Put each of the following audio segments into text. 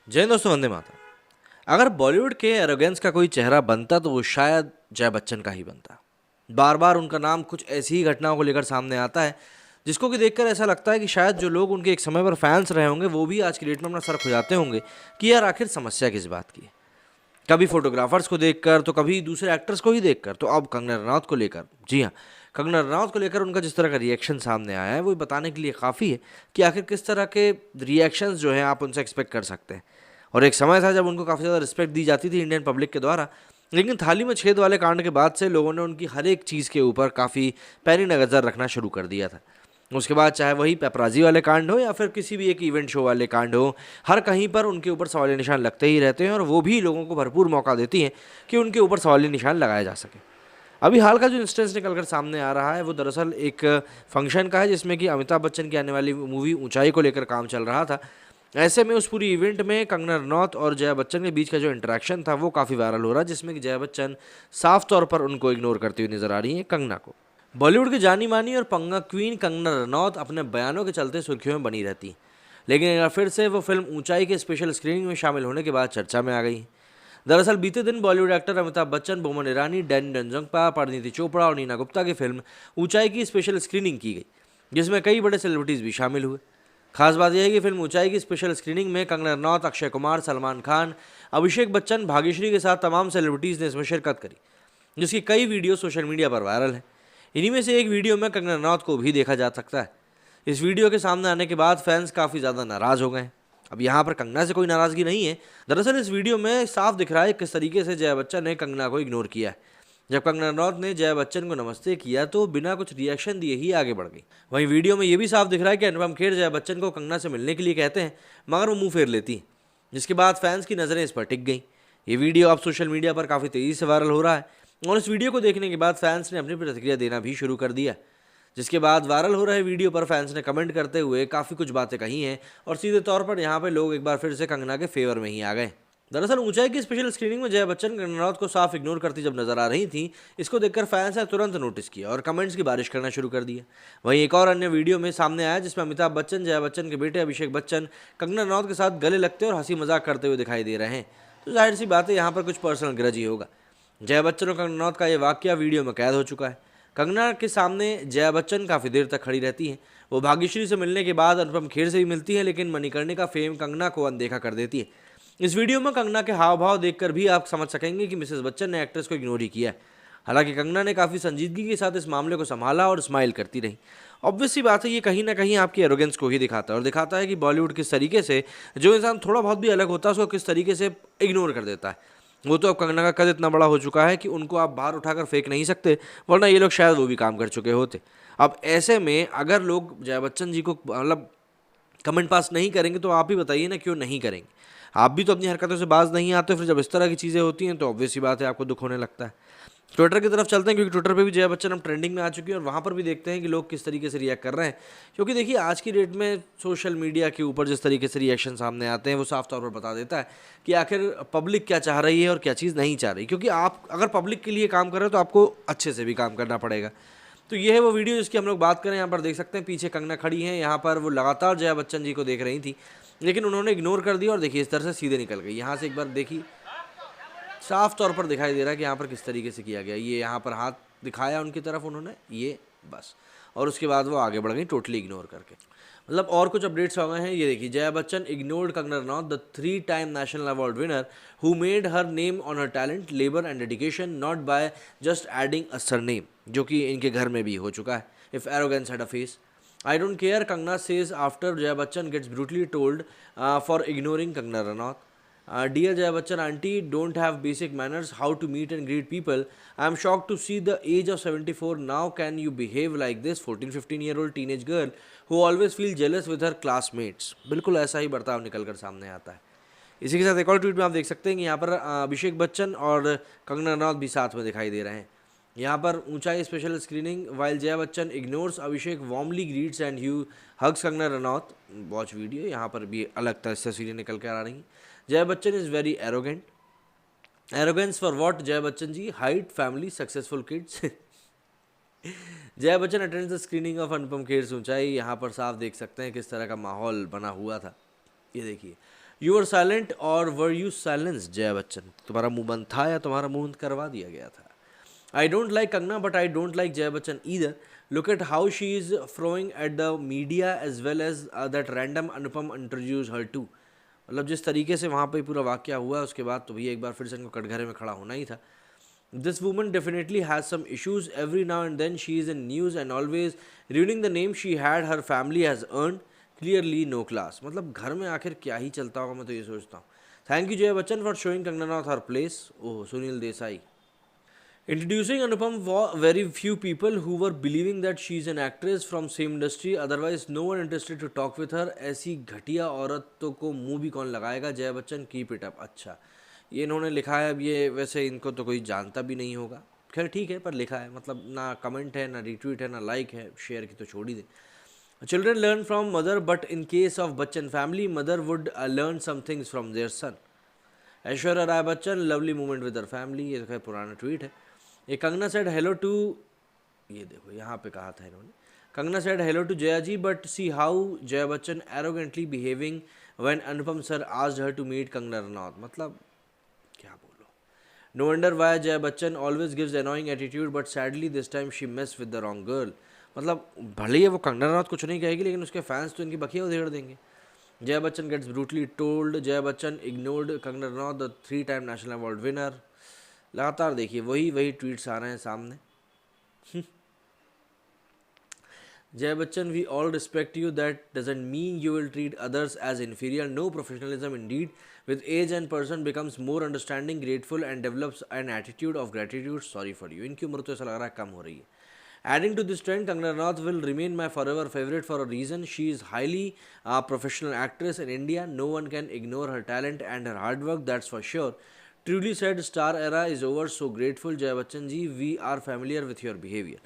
जय हिंद दोस्तों, वंदे मातरम। अगर बॉलीवुड के एरोगेंस का कोई चेहरा बनता तो वो शायद जय बच्चन का ही बनता। बार बार उनका नाम कुछ ऐसी ही घटनाओं को लेकर सामने आता है जिसको कि देखकर ऐसा लगता है कि शायद जो लोग उनके एक समय पर फैंस रहे होंगे वो भी आज की डेट में अपना सर खुजाते होंगे कि यार आखिर समस्या किस बात की है। कभी फोटोग्राफर्स को देखकर तो कभी दूसरे एक्टर्स को ही देखकर, तो अब कंगना रनौत को लेकर, जी हाँ, कंगना रनौत को लेकर उनका जिस तरह का रिएक्शन सामने आया है वो बताने के लिए काफ़ी है कि आखिर किस तरह के रिएक्शंस जो हैं आप उनसे एक्सपेक्ट कर सकते हैं। और एक समय था जब उनको काफ़ी ज़्यादा रिस्पेक्ट दी जाती थी इंडियन पब्लिक के द्वारा, लेकिन थाली में छेद वाले कांड के बाद से लोगों ने उनकी हर एक चीज़ के ऊपर काफ़ी पैनी नज़र रखना शुरू कर दिया था। उसके बाद चाहे वही पेपराजी वाले कांड हो या फिर किसी भी एक इवेंट शो वाले कांड हो, हर कहीं पर उनके ऊपर सवालिया निशान लगते ही रहते हैं और वो भी लोगों को भरपूर मौका देती हैं कि उनके ऊपर सवालिया निशान लगाया जा सके। अभी हाल का जो इंस्टेंस निकल कर सामने आ रहा है वो दरअसल एक फंक्शन का है जिसमें कि अमिताभ बच्चन की आने वाली मूवी ऊंचाई को लेकर काम चल रहा था। ऐसे में उस पूरी इवेंट में कंगना रनौत और जया बच्चन के बीच का जो इंटरेक्शन था वो काफ़ी वायरल हो रहा है, जिसमें कि जया बच्चन साफ तौर पर उनको इग्नोर करती हुई नजर आ रही हैं कंगना को। बॉलीवुड की जानी मानी और पंगा क्वीन कंगना रनौत अपने बयानों के चलते सुर्खियों में बनी रहती हैं, लेकिन एक बार फिर से वो फिल्म ऊंचाई के स्पेशल स्क्रीनिंग में शामिल होने के बाद चर्चा में आ गई। दरअसल बीते दिन बॉलीवुड एक्टर अमिताभ बच्चन, बोमन ईरानी, डैनी डेंजोंगपा, परिणीति चोपड़ा और नीना गुप्ता की फिल्म ऊंचाई की स्पेशल स्क्रीनिंग की गई, जिसमें कई बड़े सेलिब्रिटीज भी शामिल हुए। खास बात यह है कि फिल्म ऊंचाई की स्पेशल स्क्रीनिंग में कंगना रनौत, अक्षय कुमार, सलमान खान, अभिषेक बच्चन, भाग्यश्री के साथ तमाम सेलिब्रिटीज ने इसमें शिरकत करी, जिसकी कई वीडियो सोशल मीडिया पर वायरल है। इन्हीं में से एक वीडियो में कंगना रनौत को भी देखा जा सकता है। इस वीडियो के सामने आने के बाद फैंस काफ़ी ज़्यादा नाराज़ हो गए हैं। अब यहाँ पर कंगना से कोई नाराज़गी नहीं है। दरअसल इस वीडियो में साफ दिख रहा है किस तरीके से जया बच्चन ने कंगना को इग्नोर किया है। जब कंगना रनौत ने जया बच्चन को नमस्ते किया तो बिना कुछ रिएक्शन दिए ही आगे बढ़ गई। वहीं वीडियो में ये भी साफ दिख रहा है कि अनुपम खेर जया बच्चन को कंगना से मिलने के लिए कहते हैं, मगर वो मुंह फेर लेती हैं, जिसके बाद फैंस की नज़रें इस पर टिक गई। ये वीडियो अब सोशल मीडिया पर काफ़ी तेज़ी से वायरल हो रहा है और इस वीडियो को देखने के बाद फैंस ने अपनी प्रतिक्रिया देना भी शुरू कर दिया, जिसके बाद वायरल हो रहे वीडियो पर फैंस ने कमेंट करते हुए काफ़ी कुछ बातें कही हैं और सीधे तौर पर यहाँ पे लोग एक बार फिर से कंगना के फेवर में ही आ गए। दरअसल ऊंचाई की स्पेशल स्क्रीनिंग में जया बच्चन कंगना रनौत को साफ इग्नोर करती जब नजर आ रही थी, इसको देखकर फैंस ने तुरंत नोटिस किया और कमेंट्स की बारिश करना शुरू कर दिया। वहीं एक और अन्य वीडियो में सामने आया जिसमें अमिताभ बच्चन जया बच्चन के बेटे अभिषेक बच्चन कंगना रनौत के साथ गले लगते और हंसी मजाक करते हुए दिखाई दे रहे हैं। तो जाहिर सी बात है यहाँ पर कुछ पर्सनल ग्रज ही होगा। जया बच्चन और कंगना रनौत का यह वाकया वीडियो में कैद हो चुका है। कंगना के सामने जया बच्चन काफ़ी देर तक खड़ी रहती हैं। वो भाग्यश्री से मिलने के बाद अनुपम खेर से भी मिलती है, लेकिन मणिकर्णिका फेम कंगना को अनदेखा कर देती है। इस वीडियो में कंगना के हाव भाव देखकर भी आप समझ सकेंगे कि मिसेस बच्चन ने एक्ट्रेस को इग्नोर ही किया है। हालांकि कंगना ने काफ़ी संजीदगी के साथ इस मामले को संभाला और स्माइल करती रही। ऑब्वियस सी बात है, ये कहीं ना कहीं आपकी एरोगेंस को ही दिखाता है और दिखाता है कि बॉलीवुड किस तरीके से जो इंसान थोड़ा बहुत भी अलग होता है उसको किस तरीके से इग्नोर कर देता है। वो तो अब कंगना का कद इतना बड़ा हो चुका है कि उनको आप बाहर उठाकर फेंक नहीं सकते, वरना ये लोग शायद वो भी काम कर चुके होते। अब ऐसे में अगर लोग जया बच्चन जी को मतलब कमेंट पास नहीं करेंगे तो आप ही बताइए ना क्यों नहीं करेंगे। आप भी तो अपनी हरकतों से बाज नहीं आते, फिर जब इस तरह की चीज़ें होती हैं तो ऑब्वियस सी बात है आपको दुख होने लगता है। ट्विटर की तरफ चलते हैं क्योंकि ट्विटर पे भी जया बच्चन अब ट्रेंडिंग में आ चुकी है और वहाँ पर भी देखते हैं कि लोग किस तरीके से रिएक्ट कर रहे हैं। क्योंकि देखिए आज की डेट में सोशल मीडिया के ऊपर जिस तरीके से रिएक्शन सामने आते हैं वो साफ तौर पर बता देता है कि आखिर पब्लिक क्या चाह रही है और क्या चीज़ नहीं चाह रही। क्योंकि आप अगर पब्लिक के लिए काम कर रहे हो तो आपको अच्छे से भी काम करना पड़ेगा। तो ये है वो वीडियो जिसकी हम लोग बात करें। यहाँ पर देख सकते हैं पीछे कंगना खड़ी हैं, यहाँ पर वो लगातार जया बच्चन जी को देख रही थी, लेकिन उन्होंने इग्नोर कर दिया और देखिए इस तरह से सीधे निकल गई। यहाँ से एक बार देखिए साफ तौर पर दिखाई दे रहा है कि यहाँ पर किस तरीके से किया गया। ये यहाँ पर हाथ दिखाया उनकी तरफ उन्होंने, ये बस, और उसके बाद वो आगे बढ़ गई टोटली इग्नोर करके। मतलब और कुछ अपडेट्स आ गए हैं, ये देखिए Jaya Bachchan ignored Kangana Ranaut, the 3 time national award winner who made her name on her talent, labour and dedication, not by just adding a surname, जो कि इनके घर में भी हो चुका है। If arrogance had a face, I don't care, Kangana says after Jaya Bachchan gets brutally trolled for ignoring Kangana Ranaut. Dear Jaya Bachchan auntie, don't have basic manners, how to meet and greet people. I am shocked to see the age of 74. Now can you behave like this 14-15-year-old teenage girl who always feel jealous with her classmates? बिल्कुल ऐसा ही बर्ताव निकल कर सामने आता है। इसी के साथ एक और ट्वीट में आप देख सकते हैं कि यहाँ पर अभिषेक बच्चन और कंगना रनौत भी साथ में दिखाई दे रहे हैं। यहाँ पर ऊंचाई special screening, while Jaya Bachchan ignores Abhishek warmly greets and you hugs Kangana Ranaut, watch video. यहाँ पर भी अलग तरह से तस्वीरें निकल कर आ रही हैं। Jaya Bachchan is very arrogant, arrogance for what Jaya Bachchan ji, height, family, successful kids. Jaya Bachchan attends the screening of Anupam Kher Unchai. यहाँ पर साफ देख सकते हैं किस तरह का माहौल बना हुआ था। ये देखिए यू आर साइलेंट और were you silence Jaya Bachchan, तुम्हारा मुंह बंद था या तुम्हारा मुंह बंद करवा दिया गया था। I don't like Kangana but I don't like Jaya Bachchan either, look at how she is frowning at the media as well as that random Anupam introduce her to. मतलब जिस तरीके से वहाँ पे पूरा वाक्य हुआ उसके बाद तो भैया एक बार फिर से इनको कटघरे में खड़ा होना ही था। This woman definitely has some issues, every now and then she is in news and always ruining the name she had her family has earn, clearly no class. मतलब घर में आखिर क्या ही चलता होगा, मैं तो ये सोचता हूँ। Thank you Jaya Bachchan for showing Kangana Ranaut her place. Oh Sunil Desai. Introducing Anupam, very few people who were believing that she's an actress from same industry, otherwise no one interested to talk with her। ऐसी घटिया औरतों को मुंह भी कौन लगाएगा। Jaya Bachchan keep it up. अच्छा ये इन्होंने लिखा है, अब ये वैसे इनको तो कोई जानता भी नहीं होगा, खैर ठीक है, पर लिखा है, मतलब ना कमेंट है ना रिट्वीट है ना लाइक है, शेयर की तो छोड़ ही दे। Children learn from mother but in case of Bachchan family mother would learn some things from their son. Aishwarya Rai Bachchan lovely moment with her family, ये खैर पुराना ट्वीट है। ये कंगना सेड हेलो टू, ये देखो यहाँ पे कहा था इन्होंने, Kangana said hello to Jaya ji but see how Jaya Bachchan arrogantly behaving when Anupam sir asked her to meet Kangana Ranaut. मतलब क्या बोलो। No wonder why Jaya Bachchan always gives annoying attitude but sadly this time she miss with the wrong girl. मतलब भले ही वो कंगना रनौत कुछ नहीं कहेगी लेकिन उसके फैंस तो इनकी बखिया उधेड़ देंगे। Jaya Bachchan gets brutally trolled, Jaya Bachchan ignored Kangana Ranaut the 3 time national award winner. लगातार देखिए वही ट्वीट्स आ रहे हैं सामने। Jaya Bachchan we all respect you, that doesn't mean you will treat others as inferior, no professionalism indeed, with age and person becomes more understanding grateful and develops an attitude of gratitude, sorry for you. इनकी उम्र तो ऐसा लग रहा है कम हो रही है। Adding to this trend, Kangana Ranaut will remain my forever favorite for a reason. She is highly professional actress in India. No one can ignore her talent and her hard work, that's for sure. Truly said, star era is over. So grateful, Jaya Bachchan ji. We are familiar with your behavior.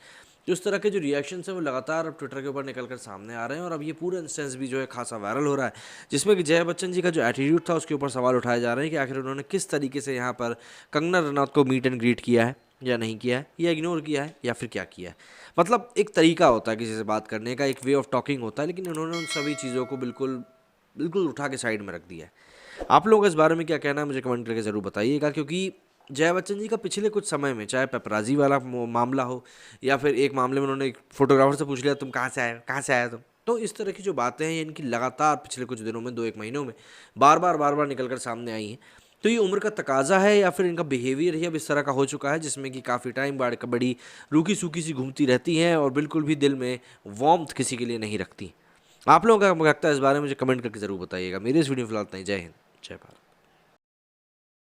तो इस तरह के जो reactions हैं वो लगातार अब Twitter के ऊपर निकल कर सामने आ रहे हैं और अब ये पूरा इंस्टेंस भी जो है खासा वायरल हो रहा है, जिसमें कि जया बच्चन जी का जो एटीट्यूड था उसके ऊपर सवाल उठाए जा रहे हैं कि आखिर उन्होंने किस तरीके से यहाँ पर कंगना रनौत को मीट एंड ग्रीट किया है या नहीं किया है, या इग्नोर किया है, या फिर क्या किया है। मतलब एक तरीका होता है किसी से बात करने का, एक वे ऑफ टॉकिंग होता है, लेकिन उन्होंने उन सभी चीज़ों को बिल्कुल बिल्कुल उठा के साइड में रख दिया है। आप लोगों का इस बारे में क्या कहना है मुझे कमेंट करके ज़रूर बताइएगा, क्योंकि जया बच्चन जी का पिछले कुछ समय में चाहे पेपराजी वाला मामला हो या फिर एक मामले में उन्होंने एक फोटोग्राफर से पूछ लिया तुम कहाँ से आए तुम, तो इस तरह की जो बातें हैं इनकी लगातार पिछले कुछ दिनों में 2-1 महीनों में बार बार निकल कर सामने आई हैं। तो ये उम्र का तकाजा है या फिर इनका बिहेवियर ही अब इस तरह का हो चुका है जिसमें कि काफ़ी टाइम बाद बड़ी रूखी सूखी सी घूमती रहती हैं और बिल्कुल भी दिल में वार्मथ किसी के लिए नहीं रखती। आप लोगों का क्या लगता है इस बारे में मुझे कमेंट करके ज़रूर बताइएगा। मेरे इस वीडियो में फिलहाल इतना ही। जय हिंद, जय भारत।